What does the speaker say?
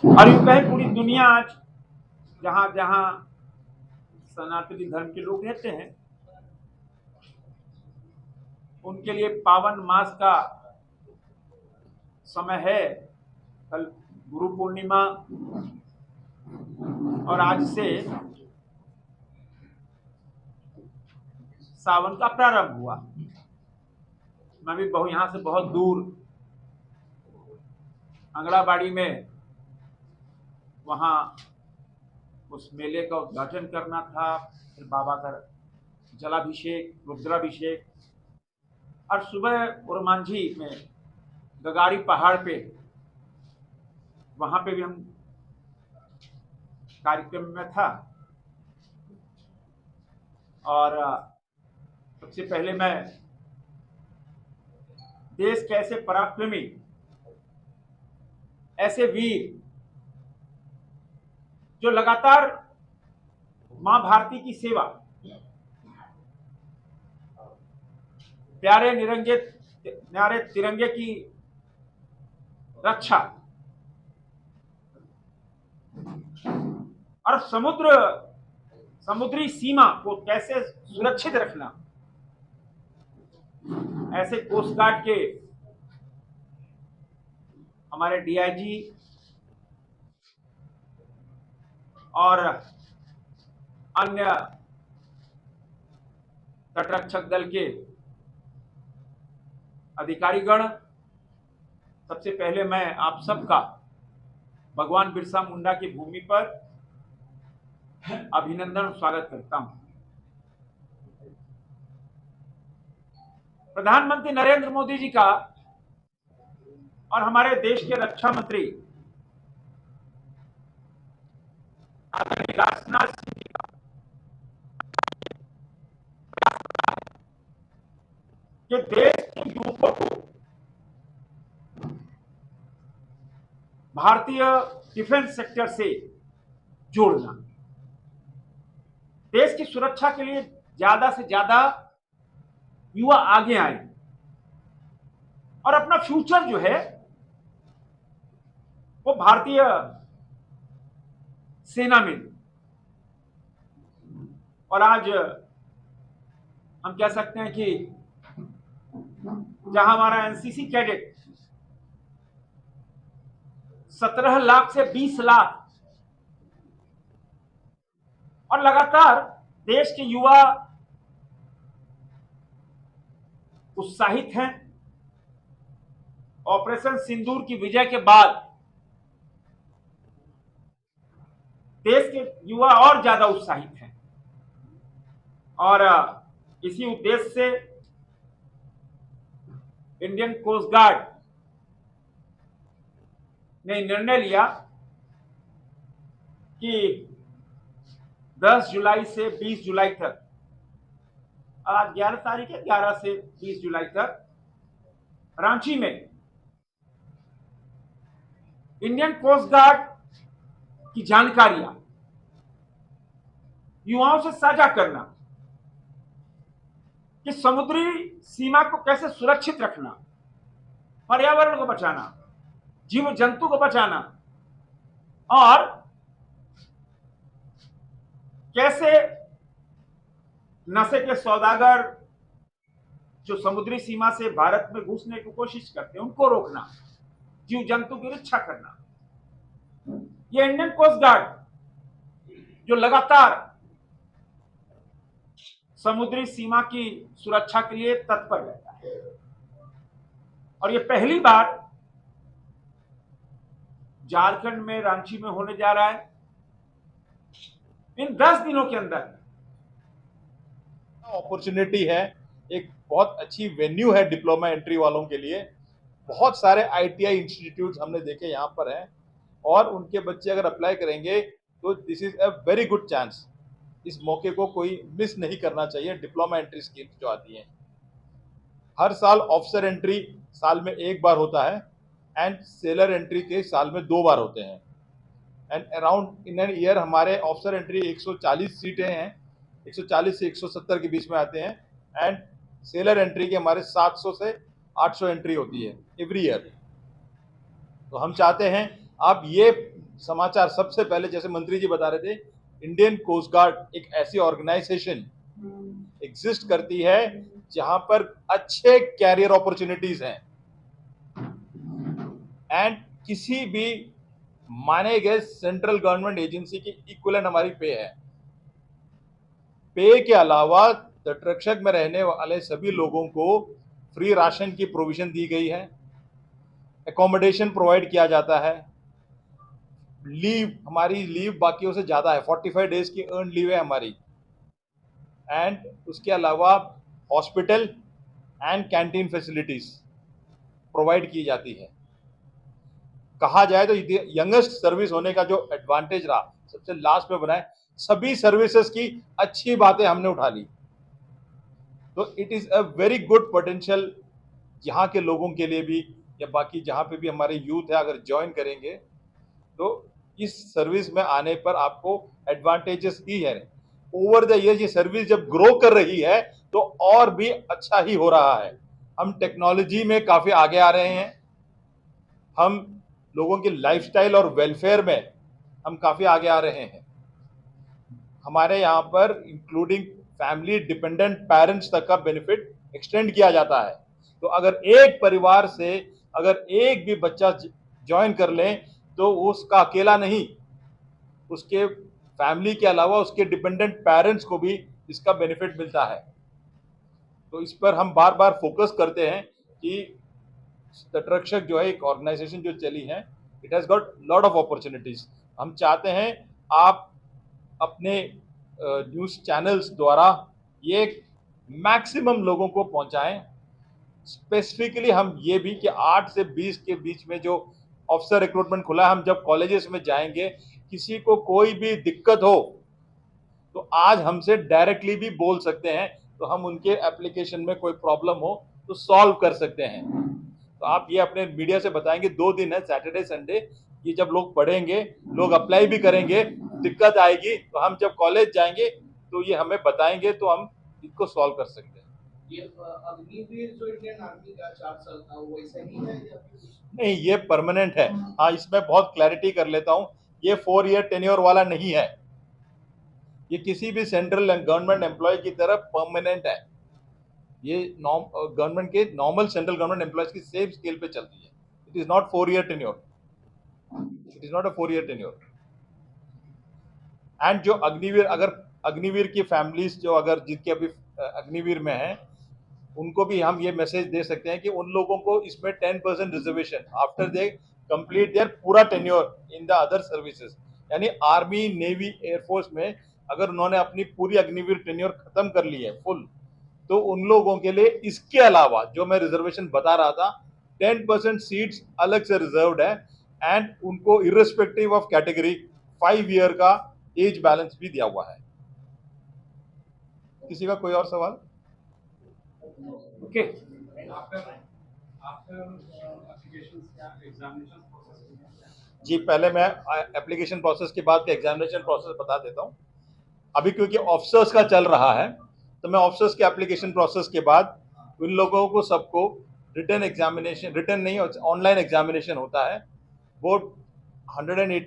और यूं कहे पूरी दुनिया आज जहां जहां सनातनी धर्म के लोग रहते हैं उनके लिए पावन मास का समय है। कल गुरु पूर्णिमा और आज से सावन का प्रारंभ हुआ। मैं भी यहाँ से बहुत दूर अंगड़ाबाड़ी में वहाँ उस मेले का उद्घाटन करना था, फिर बाबा का जलाभिषेक, रुद्राभिषेक, और सुबह उरमांझी में गगारी पहाड़ पे वहां पे भी हम कार्यक्रम में था। और सबसे पहले मैं देश के ऐसे पराक्रमी, ऐसे वीर जो लगातार मां भारती की सेवा, न्यारे तिरंगे की रक्षा और समुद्री सीमा को कैसे सुरक्षित रखना, ऐसे कोस्ट गार्ड के हमारे डीआईजी और अन्य तटरक्षक दल के अधिकारीगण, सबसे पहले मैं आप सबका भगवान बिरसा मुंडा की भूमि पर अभिनंदन स्वागत करता हूं। प्रधानमंत्री नरेंद्र मोदी जी का और हमारे देश के रक्षा मंत्री राजनाथ सिंह जी का कि देश के युवकों को भारतीय डिफेंस सेक्टर से जोड़ना, देश की सुरक्षा के लिए ज्यादा से ज्यादा युवा आगे आए और अपना फ्यूचर जो है वो भारतीय सेना में। और आज हम कह सकते हैं कि जहां हमारा एनसीसी कैडेट 17 लाख से 20 लाख और लगातार देश के युवा उत्साहित हैं। ऑपरेशन सिंदूर की विजय के बाद देश के युवा और ज्यादा उत्साहित हैं और इसी उद्देश्य से इंडियन कोस्ट गार्ड ने निर्णय लिया कि 10 जुलाई से 20 जुलाई तक, आज 11 तारीख है, 11 से 20 जुलाई तक रांची में इंडियन कोस्ट गार्ड की जानकारियां युवाओं से साझा करना कि समुद्री सीमा को कैसे सुरक्षित रखना, पर्यावरण को बचाना, जीव जंतु को बचाना और कैसे नशे के सौदागर जो समुद्री सीमा से भारत में घुसने की कोशिश करते हैं उनको रोकना, जीव जंतु की रक्षा करना। ये इंडियन कोस्ट गार्ड जो लगातार समुद्री सीमा की सुरक्षा के लिए तत्पर रहता है और ये पहली बार झारखंड में रांची में होने जा रहा है। इन 10 दिनों के अंदर अपॉर्चुनिटी है, एक बहुत अच्छी वेन्यू है डिप्लोमा एंट्री वालों के लिए। बहुत सारे आईटीआई इंस्टीट्यूट हमने देखे यहाँ पर हैं और उनके बच्चे अगर अप्लाई करेंगे तो this is a very good chance. इस मौके को कोई मिस नहीं करना चाहिए। डिप्लोमा एंट्री स्कीम जो आती है हर साल, ऑफिसर एंट्री साल में एक बार होता है एंड सेलर एंट्री के साल में 2 बार होते हैं। And around in an year हमारे ऑफिसर एंट्री 140 सीटें हैं, 140 से 170 के बीच में आते हैं एंड सेलर एंट्री के हमारे 700 से 800 एंट्री होती है एवरी ईयर। तो हम चाहते हैं आप ये समाचार सबसे पहले, जैसे मंत्री जी बता रहे थे, इंडियन कोस्ट गार्ड एक ऐसी ऑर्गेनाइजेशन एग्जिस्ट करती है जहां पर अच्छे कैरियर अपॉर्चुनिटीज हैं एंड किसी भी माने गए सेंट्रल गवर्नमेंट एजेंसी की इक्विवेलेंट हमारी पे है। पे के अलावा तटरक्षक में रहने वाले सभी लोगों को फ्री राशन की प्रोविजन दी गई है, एकोमोडेशन प्रोवाइड किया जाता है, लीव हमारी लीव बाकियों से ज्यादा है, 45 डेज की अर्न लीव है हमारी, एंड उसके अलावा hospital and canteen facilities provide की जाती है। कहा जाए तो यंगेस्ट सर्विस होने का जो एडवांटेज रहा सबसे लास्ट में बनाए, सभी सर्विसेज की अच्छी बातें हमने उठा ली। तो it is a very good potential यहाँ के लोगों के लिए भी, या बाकी जहाँ पे भी हमारे यूथ है अगर ज्वाइन करेंगे तो इस सर्विस में आने पर आपको एडवांटेजेस ही है। ओवर द ईयर ये सर्विस जब ग्रो कर रही है तो और भी अच्छा ही हो रहा है। हम टेक्नोलॉजी में काफी आगे आ रहे हैं, हम लोगों की लाइफस्टाइल और वेलफेयर में हम काफी आगे आ रहे हैं। हमारे यहाँ पर इंक्लूडिंग फैमिली डिपेंडेंट पेरेंट्स तक का बेनिफिट एक्सटेंड किया जाता है। तो अगर एक परिवार से अगर एक भी बच्चा ज्वाइन कर ले तो उसका अकेला नहीं, उसके फैमिली के अलावा उसके डिपेंडेंट पेरेंट्स को भी इसका बेनिफिट मिलता है। तो इस पर हम बार बार फोकस करते हैं कि तटरक्षक जो है एक ऑर्गेनाइजेशन जो चली है, it has got lot of opportunities. हम चाहते हैं आप अपने न्यूज़ चैनल्स द्वारा ये मैक्सिमम लोगों को पहुंचाएं। स्पेसिफिकली हम ये भी कि 8 से 20 के बीच में जो ऑफिसर रिक्रूटमेंट खुला है, हम जब कॉलेजेस में जाएंगे किसी को कोई भी दिक्कत हो तो आज हमसे डायरेक्टली भी बोल सकते हैं, तो हम उनके एप्लीकेशन में कोई प्रॉब्लम हो तो सॉल्व कर सकते हैं। तो आप ये अपने मीडिया से बताएंगे, 2 दिन है सैटरडे संडे, ये जब लोग पढ़ेंगे, लोग अप्लाई भी करेंगे, दिक्कत आएगी तो हम जब कॉलेज जाएंगे तो ये हमें बताएंगे तो हम इसको सॉल्व कर सकते हैं। ये अग्निवीर जो इंडियन आर्मी का 4 साल था वो ऐसा ही है या नहीं, ये परमानेंट है। हाँ, इसमें बहुत क्लैरिटी कर लेता हूँ, ये 4 ईयर टेन्योर वाला नहीं है, ये किसी भी सेंट्रल गवर्नमेंट एम्प्लॉय की तरह परमानेंट है। ये गवर्नमेंट के नॉर्मल सेंट्रल गवर्नमेंट एम्प्लॉयज की सेम स्केल पे चलती है। It is not 4 year tenure, it is not a 4 year tenure. And जो अग्निवीर, अगर अग्निवीर की फैमिलीज जो अगर जिनके अभी अग्निवीर में है, उनको भी हम ये मैसेज दे सकते हैं कि उन लोगों को इसमें 10% reservation after they complete their पूरा tenure in the other services. यानी आर्मी, नेवी, एयरफोर्स में अगर उन्होंने अपनी पूरी अग्निवीर टेन्योर खत्म कर ली है फुल, तो उन लोगों के लिए इसके अलावा जो मैं रिजर्वेशन बता रहा था 10% सीट्स अलग से रिजर्व्ड है, एंड उनको इर्रेस्पेक्टिव ऑफ कैटेगरी 5 ईयर का एज बैलेंस भी दिया हुआ है। किसी का कोई और सवाल? ओके, जी, पहले मैं एप्लीकेशन प्रोसेस के बाद का एग्जामिनेशन प्रोसेस बता देता हूँ। अभी क्योंकि ऑफिसर्स का चल रहा है तो मैं ऑफिसर्स के एप्लीकेशन प्रोसेस के बाद उन लोगों को सबको रिटन एग्जामिनेशन, रिटन नहीं ऑनलाइन एग्जामिनेशन होता है, वो 180